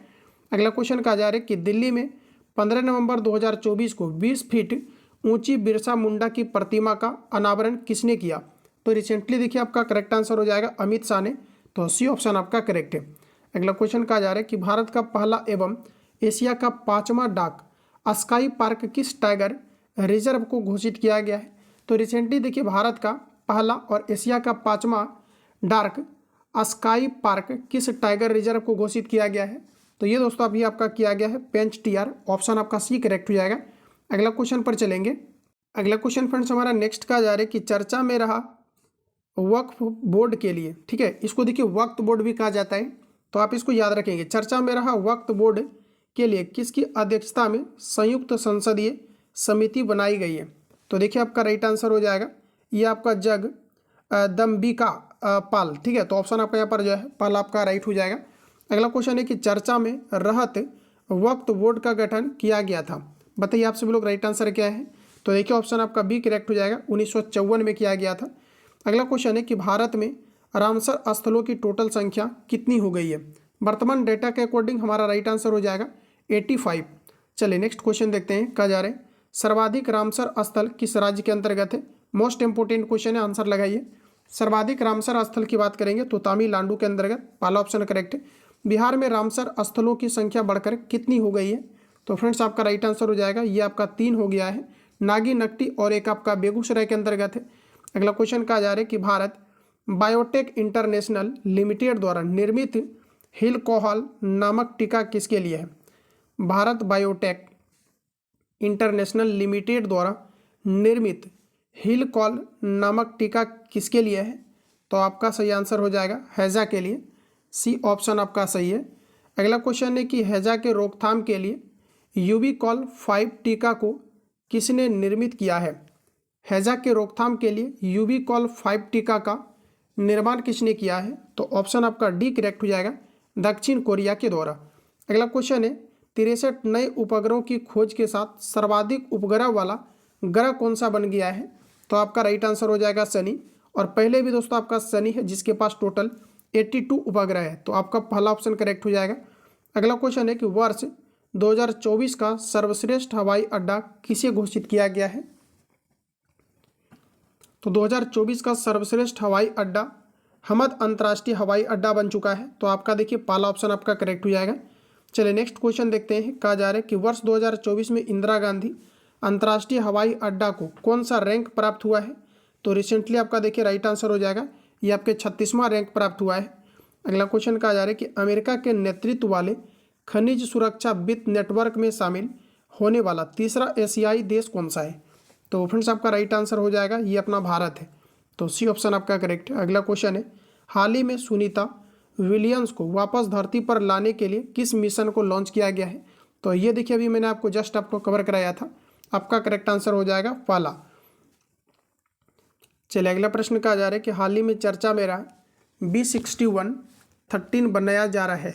अगला क्वेश्चन कहा जा रहा है कि दिल्ली में 15 नवंबर 2024 को 20 फीट ऊंची बिरसा मुंडा की प्रतिमा का अनावरण किसने किया। तो रिसेंटली देखिए आपका करेक्ट आंसर हो जाएगा अमित शाह ने। तो सी ऑप्शन आपका करेक्ट है। अगला क्वेश्चन कहा जा रहा है कि भारत का पहला एवं एशिया का 5वां डाक स्काई पार्क किस टाइगर रिजर्व को घोषित किया गया है। तो रिसेंटली देखिए भारत का पहला और एशिया का 5वां डार्क स्काई पार्क किस टाइगर रिजर्व को घोषित किया गया है। तो ये दोस्तों अभी आपका किया गया है पेंच टीआर। ऑप्शन आपका सी करेक्ट हो जाएगा। अगला क्वेश्चन पर चलेंगे। अगला क्वेश्चन फ्रेंड्स हमारा नेक्स्ट का जा रहा है कि चर्चा में रहा वक्फ बोर्ड के लिए, ठीक है, इसको देखिए वक्फ बोर्ड भी कहा जाता है, तो आप इसको याद रखेंगे। चर्चा में रहा वक्फ बोर्ड के लिए किसकी अध्यक्षता में संयुक्त संसदीय समिति बनाई गई है? तो देखिए आपका राइट आंसर हो जाएगा ये आपका जगदम्बिका पाल, ठीक है। तो ऑप्शन आपका यहाँ पर जो है पाल आपका राइट हो जाएगा। अगला क्वेश्चन है कि चर्चा में रहत वक्फ बोर्ड का गठन किया गया था। बताइए आप सभी लोग राइट आंसर क्या है? तो देखिए ऑप्शन आपका बी करेक्ट हो जाएगा, 1954 में किया गया था। अगला क्वेश्चन है कि भारत में रामसर स्थलों की टोटल संख्या कितनी हो गई है? वर्तमान डेटा के अकॉर्डिंग हमारा राइट आंसर हो जाएगा 85। चलिए नेक्स्ट क्वेश्चन देखते हैं। कहा जा रहा है सर्वाधिक रामसर स्थल किस राज्य के अंतर्गत है? मोस्ट इंपोर्टेंट क्वेश्चन है, आंसर लगाइए। सर्वाधिक रामसर स्थल की बात करेंगे तो तमिलनाडु के अंतर्गत, पहला ऑप्शन करेक्ट है। बिहार में रामसर स्थलों की संख्या बढ़कर कितनी हो गई है? तो फ्रेंड्स आपका राइट आंसर हो जाएगा ये आपका 3 हो गया है, नागी नकटी और एक आपका बेगूसराय के अंतर्गत है। अगला क्वेश्चन कहा जा रहा है कि भारत बायोटेक इंटरनेशनल लिमिटेड द्वारा निर्मित हिलकोहल नामक टीका किसके लिए है? भारत बायोटेक इंटरनेशनल लिमिटेड द्वारा निर्मित हिलकॉल नामक टीका किसके लिए है? तो आपका सही आंसर हो जाएगा हैजा के लिए, सी ऑप्शन आपका सही है। अगला क्वेश्चन है कि हैजा के रोकथाम के लिए यूबीकॉल 5 टीका को किसने निर्मित किया है? हैजा के रोकथाम के लिए यूबीकॉल 5 टीका का निर्माण किसने किया है? तो ऑप्शन आपका डी करेक्ट हो जाएगा, दक्षिण कोरिया के द्वारा। अगला क्वेश्चन है 63 नए उपग्रहों की खोज के साथ सर्वाधिक उपग्रह वाला ग्रह कौन सा बन गया है? तो आपका राइट आंसर हो जाएगा शनि, और पहले भी दोस्तों आपका शनि है जिसके पास टोटल 82 उपग्रह है, तो आपका पहला ऑप्शन करेक्ट हो जाएगा। अगला क्वेश्चन है कि वर्ष 2024 का सर्वश्रेष्ठ हवाई अड्डा किसे घोषित किया गया है? तो 2024 का सर्वश्रेष्ठ हवाई अड्डा हमद अंतर्राष्ट्रीय हवाई अड्डा बन चुका है, तो आपका देखिए पहला ऑप्शन आपका करेक्ट हो जाएगा। चलिए नेक्स्ट क्वेश्चन देखते हैं। कहा जा रहा है कि वर्ष 2024 में इंदिरा गांधी अंतर्राष्ट्रीय हवाई अड्डा को कौन सा रैंक प्राप्त हुआ है? तो रिसेंटली आपका देखिए राइट आंसर हो जाएगा ये आपके 36वां रैंक प्राप्त हुआ है। अगला क्वेश्चन कहा जा रहा है कि अमेरिका के नेतृत्व वाले खनिज सुरक्षा वित्त नेटवर्क में शामिल होने वाला तीसरा एशियाई देश कौन सा है? तो फ्रेंड्स आपका राइट आंसर हो जाएगा ये अपना भारत है, तो सी ऑप्शन आपका करेक्ट है। अगला क्वेश्चन है हाल ही में सुनीता विलियम्स को वापस धरती पर लाने के लिए किस मिशन को लॉन्च किया गया है? तो ये देखिए अभी मैंने आपको जस्ट आपको कवर कराया था, आपका करेक्ट आंसर हो जाएगा पहला। चलिए अगला प्रश्न कहा जा रहा है कि हाल ही में चर्चा में रहा B6113 बनाया जा रहा है,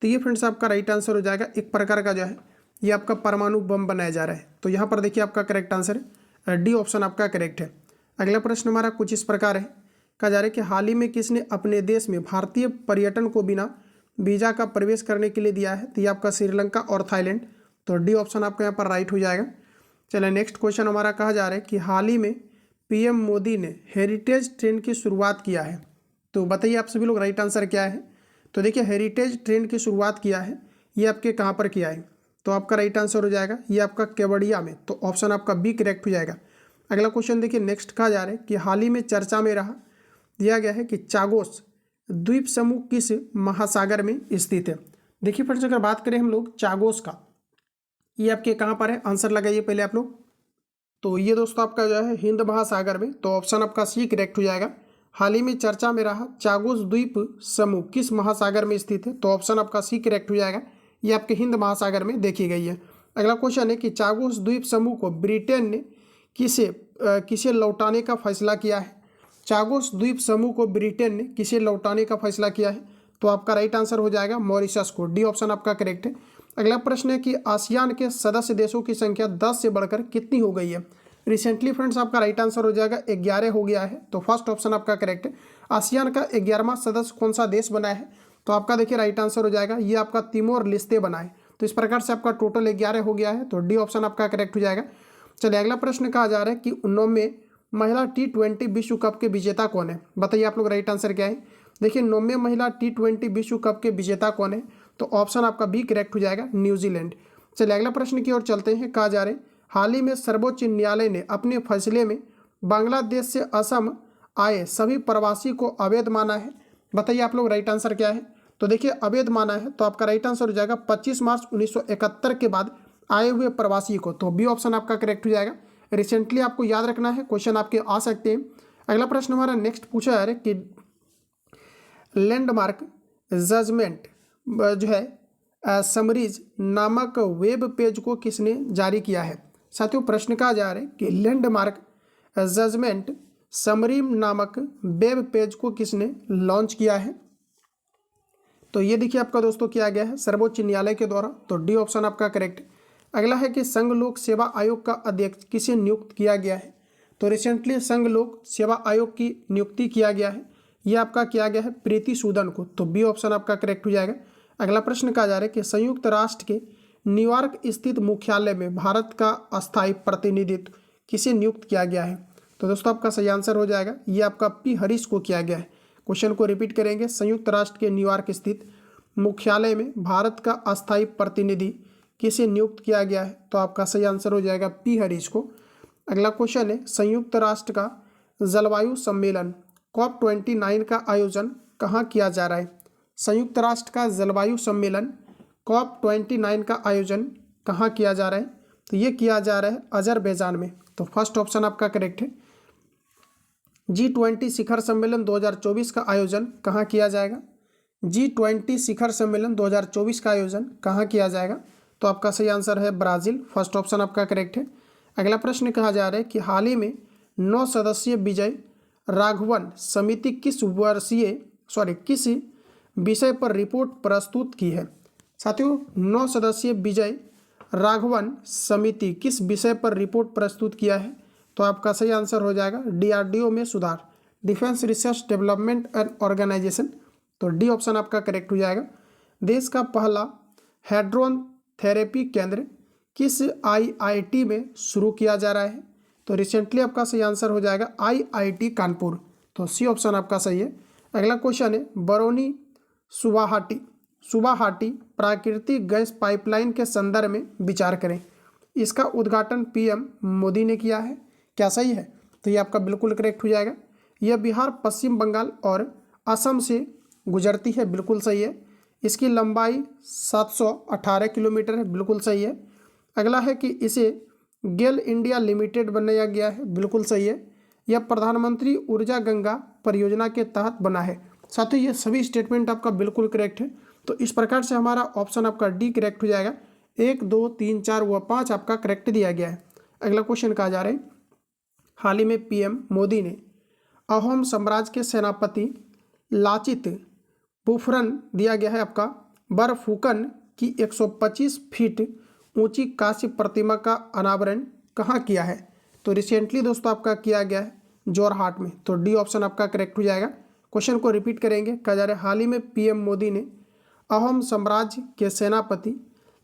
तो ये फ्रेंड्स आपका राइट आंसर हो जाएगा। एक प्रकार का जो है ये आपका परमाणु बम बनाया जा रहा है, तो यहाँ पर देखिए आपका करेक्ट आंसर है डी ऑप्शन आपका करेक्ट है। अगला प्रश्न हमारा कुछ इस प्रकार है। कहा जा रहा है कि हाल ही में किसने अपने देश में भारतीय पर्यटन को बिना वीजा का प्रवेश करने के लिए दिया है? तो ये आपका श्रीलंका और थाईलैंड, तो डी ऑप्शन आपका यहाँ पर राइट हो जाएगा। चलिए नेक्स्ट क्वेश्चन हमारा कहा जा रहा है कि हाल ही में पीएम मोदी ने हेरिटेज ट्रेन की शुरुआत किया है, तो बताइए आप सभी लोग राइट आंसर क्या है? तो देखिए हेरिटेज ट्रेन की शुरुआत किया है ये आपके कहाँ पर किया है? तो आपका राइट आंसर हो जाएगा ये आपका केवड़िया में, तो ऑप्शन आपका बी करेक्ट हो जाएगा। अगला क्वेश्चन देखिए नेक्स्ट कहा जा रहा है कि हाल ही में चर्चा में रहा दिया गया है कि चागोस द्वीप समूह किस महासागर में स्थित है? देखिए फ्रेंड्स अगर बात करें हम लोग चागोस का, ये आपके कहाँ पर है? आंसर लगाइए पहले आप लोग। तो ये दोस्तों आपका जो है हिंद महासागर में, तो ऑप्शन आपका सी करेक्ट हो जाएगा। हाल ही में चर्चा में रहा चागोस द्वीप समूह किस महासागर में स्थित है? तो ऑप्शन आपका सी करेक्ट हो जाएगा, ये आपके हिंद महासागर में देखी गई है। अगला क्वेश्चन है कि चागोस द्वीप समूह को ब्रिटेन ने किसे लौटाने का फैसला किया है? चागोस द्वीप समूह को ब्रिटेन ने किसे लौटाने का फैसला किया है? तो आपका राइट आंसर हो जाएगा मॉरिशस को, डी ऑप्शन आपका करेक्ट है। अगला प्रश्न है कि आसियान के सदस्य देशों की संख्या 10 से बढ़कर कितनी हो गई है? रिसेंटली फ्रेंड्स आपका राइट आंसर हो जाएगा 11 हो गया है, तो फर्स्ट ऑप्शन आपका करेक्ट है। आसियान का 11वां सदस्य कौन सा देश बना है? तो आपका देखिए राइट आंसर हो जाएगा ये आपका तिमोर लेस्ते बना है, तो इस प्रकार से आपका टोटल 11 हो गया है, तो डी ऑप्शन आपका करेक्ट हो जाएगा। चलिए अगला प्रश्न कहा जा रहा है कि 19वें महिला T20 विश्व कप के विजेता कौन है? बताइए आप लोग राइट आंसर क्या है? देखिए 9वें महिला T20 विश्व कप के विजेता कौन है? तो ऑप्शन आपका बी करेक्ट हो जाएगा, न्यूजीलैंड। चलिए अगला प्रश्न की ओर चलते हैं। कहा जा रहे हाल ही में सर्वोच्च न्यायालय ने अपने फैसले में बांग्लादेश से असम आए सभी प्रवासी को अवैध माना है। बताइए आप लोग राइट आंसर क्या है? तो देखिए अवैध माना है, तो आपका राइट आंसर हो जाएगा 25 मार्च 1971 के बाद आए हुए प्रवासी को, तो बी ऑप्शन आपका करेक्ट हो जाएगा। रिसेंटली आपको याद रखना है, क्वेश्चन आपके आ सकते हैं। अगला प्रश्न हमारा नेक्स्ट पूछा जा रहा है कि लैंडमार्क जजमेंट जो है समरीज नामक वेब पेज को किसने जारी किया है। साथियों प्रश्न कहा जा रहा है कि लैंडमार्क जजमेंट समरी नामक वेब पेज को किसने लॉन्च किया है। तो ये देखिए आपका दोस्तों किया गया है सर्वोच्च न्यायालय के द्वारा। तो डी ऑप्शन आपका करेक्ट। अगला है कि संघ लोक सेवा आयोग का अध्यक्ष किसे नियुक्त किया गया है। तो रिसेंटली संघ लोक सेवा आयोग की नियुक्ति किया गया है, यह आपका किया गया है प्रीति सूदन को। तो बी ऑप्शन आपका करेक्ट हो जाएगा। अगला प्रश्न कहा जा रहा है कि संयुक्त राष्ट्र के न्यूयॉर्क स्थित मुख्यालय में भारत का अस्थायी प्रतिनिधित्व किसे नियुक्त किया गया है। तो दोस्तों आपका सही आंसर हो जाएगा, ये आपका पी हरीश को किया गया है। क्वेश्चन को रिपीट करेंगे, संयुक्त राष्ट्र के न्यूयॉर्क स्थित मुख्यालय में भारत का अस्थायी प्रतिनिधि किसे नियुक्त किया गया है। तो आपका सही आंसर हो जाएगा पी हरीश को। अगला क्वेश्चन है, संयुक्त राष्ट्र का जलवायु सम्मेलन COP29 का आयोजन कहाँ किया जा रहा है। संयुक्त राष्ट्र का जलवायु सम्मेलन COP29 का आयोजन कहाँ किया जा रहा है। तो ये किया जा रहा है अजरबैजान में। तो फर्स्ट ऑप्शन आपका करेक्ट है। G20 शिखर सम्मेलन 2024 का आयोजन कहाँ किया जाएगा। G20 शिखर सम्मेलन 2024 का आयोजन कहाँ किया जाएगा। तो आपका सही आंसर है ब्राज़ील। फर्स्ट ऑप्शन आपका करेक्ट है। अगला प्रश्न कहा जा रहा है कि हाल ही में 9 सदस्यीय विजय राघवन समिति किस विषय पर रिपोर्ट प्रस्तुत की है। साथियों 9 सदस्यीय विजय राघवन समिति किस विषय पर रिपोर्ट प्रस्तुत किया है। तो आपका सही आंसर हो जाएगा DRDO में सुधार, defence research development and organisation. तो डी ऑप्शन आपका करेक्ट हो जाएगा। देश का पहला हैड्रोन थेरेपी केंद्र किस IIT में शुरू किया जा रहा है। तो रिसेंटली आपका सही आंसर हो जाएगा IIT कानपुर। तो सी ऑप्शन आपका सही है। अगला क्वेश्चन है, बरौनी सुवाहाटी प्राकृतिक गैस पाइपलाइन के संदर्भ में विचार करें। इसका उद्घाटन PM मोदी ने किया है, क्या सही है। तो ये आपका बिल्कुल करेक्ट हो जाएगा। यह बिहार, पश्चिम बंगाल और असम से गुजरती है, बिल्कुल सही है। इसकी लंबाई 718 किलोमीटर है, बिल्कुल सही है। अगला है कि इसे गेल इंडिया लिमिटेड बनाया गया है, बिल्कुल सही है। यह प्रधानमंत्री ऊर्जा गंगा परियोजना के तहत बना है। साथियों ये सभी स्टेटमेंट आपका बिल्कुल करेक्ट है। तो इस प्रकार से हमारा ऑप्शन आपका डी करेक्ट हो जाएगा। 1, 2, 3, 4 व 5 आपका करेक्ट दिया गया है। अगला क्वेश्चन कहा जा रहा है, हाल ही में PM मोदी ने अहोम साम्राज्य के सेनापति लाचित बोरफुकन दिया गया है आपका बरफुकन की 125 फीट ऊंची कांस्य प्रतिमा का अनावरण कहाँ किया है। तो रिसेंटली दोस्तों आपका किया गया है जोरहाट में। तो डी ऑप्शन आपका करेक्ट हो जाएगा। क्वेश्चन को रिपीट करेंगे, कहा जा रहा है हाल ही में PM मोदी ने अहोम साम्राज्य के सेनापति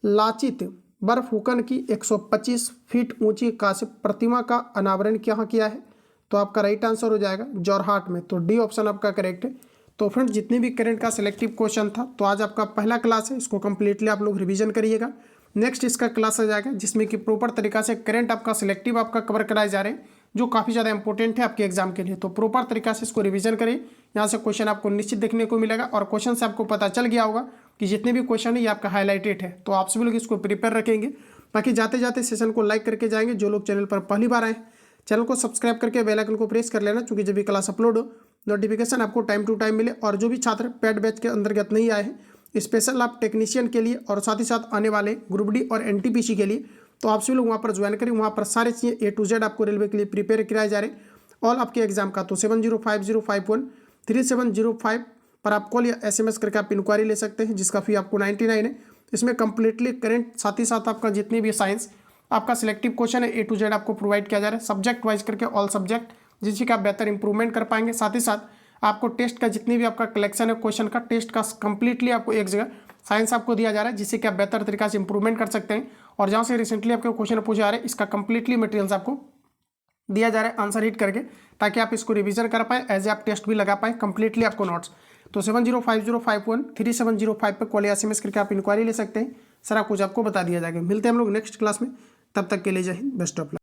लाचित बोरफुकन की 125 फीट ऊंची कांस्य प्रतिमा का अनावरण कहाँ किया है। तो आपका राइट आंसर हो जाएगा जोरहाट में। तो डी ऑप्शन आपका करेक्ट है। तो फ्रेंड्स जितने भी करंट का सिलेक्टिव क्वेश्चन था, तो आज आपका पहला क्लास है, इसको कंप्लीटली आप लोग रिवीजन करिएगा। नेक्स्ट इसका क्लास आ जाएगा जिसमें कि प्रॉपर तरीका से करंट आपका सिलेक्टिव आपका कवर कराए जा रहे हैं, जो काफ़ी ज़्यादा इंपॉर्टेंट है आपके एग्जाम के लिए। तो प्रॉपर तरीका से इसको रिवीजन करें, यहाँ से क्वेश्चन आपको निश्चित देखने को मिलेगा। और क्वेश्चन से आपको पता चल गया होगा कि जितने भी क्वेश्चन है ये आपका हाईलाइटेड है। तो आप सभी लोग इसको प्रिपेयर रखेंगे। बाकी जाते जाते सेशन को लाइक करके जाएंगे। जो लोग चैनल पर पहली बार आए, चैनल को सब्सक्राइब करके बेल आइकन को प्रेस कर लेना, क्योंकि जब भी क्लास अपलोड हो नोटिफिकेशन आपको टाइम टू टाइम मिले। और जो भी छात्र पेड बैच के अंतर्गत नहीं आए हैं, स्पेशल आप टेक्नीशियन के लिए और साथ ही साथ आने वाले ग्रुप डी और NTPC के लिए, तो आप सभी लोग वहाँ पर ज्वाइन करें। वहाँ पर सारी चीज़ें A to Z आपको रेलवे के लिए प्रिपेयर कराए जा रहे हैं ऑल आपके एग्जाम का। तो 7050513705 पर आप कॉल या SMS करके आप इंक्वायरी ले सकते हैं, जिसका फी आपको 99 है। इसमें कंप्लीटली करंट साथ ही साथ आपका जितने भी साइंस आपका सिलेक्टिव क्वेश्चन है A to Z आपको प्रोवाइड किया जा रहा है, सब्जेक्ट वाइज करके ऑल सब्जेक्ट, जिससे कि आप बेहतर इंप्रूवमेंट कर पाएंगे। साथ ही साथ आपको टेस्ट का जितनी भी आपका कलेक्शन है क्वेश्चन का, टेस्ट का कंप्लीटली आपको एक जगह साइंस आपको दिया जा रहा है, जिससे कि आप बेहतर तरीका से इंप्रूवमेंट कर सकते हैं। और जहाँ से रिसेंटली आपके क्वेश्चन पूछे जा रहे हैं, इसका कंप्लीटली मटेरियल्स आपको दिया जा रहा है आंसर हीट करके, ताकि आप इसको रिवीजन कर पाए, एज ए आप टेस्ट भी लगा पाए कंप्लीटली आपको नोट्स। तो 7050513705 पर कॉल या SMS करके आप इंक्वायरी ले सकते हैं। सारा कुछ आपको बता दिया जाएगा। मिलते हैं हम लोग नेक्स्ट क्लास में, तब तक के लिए जय हिंद, बेस्ट ऑफ लक।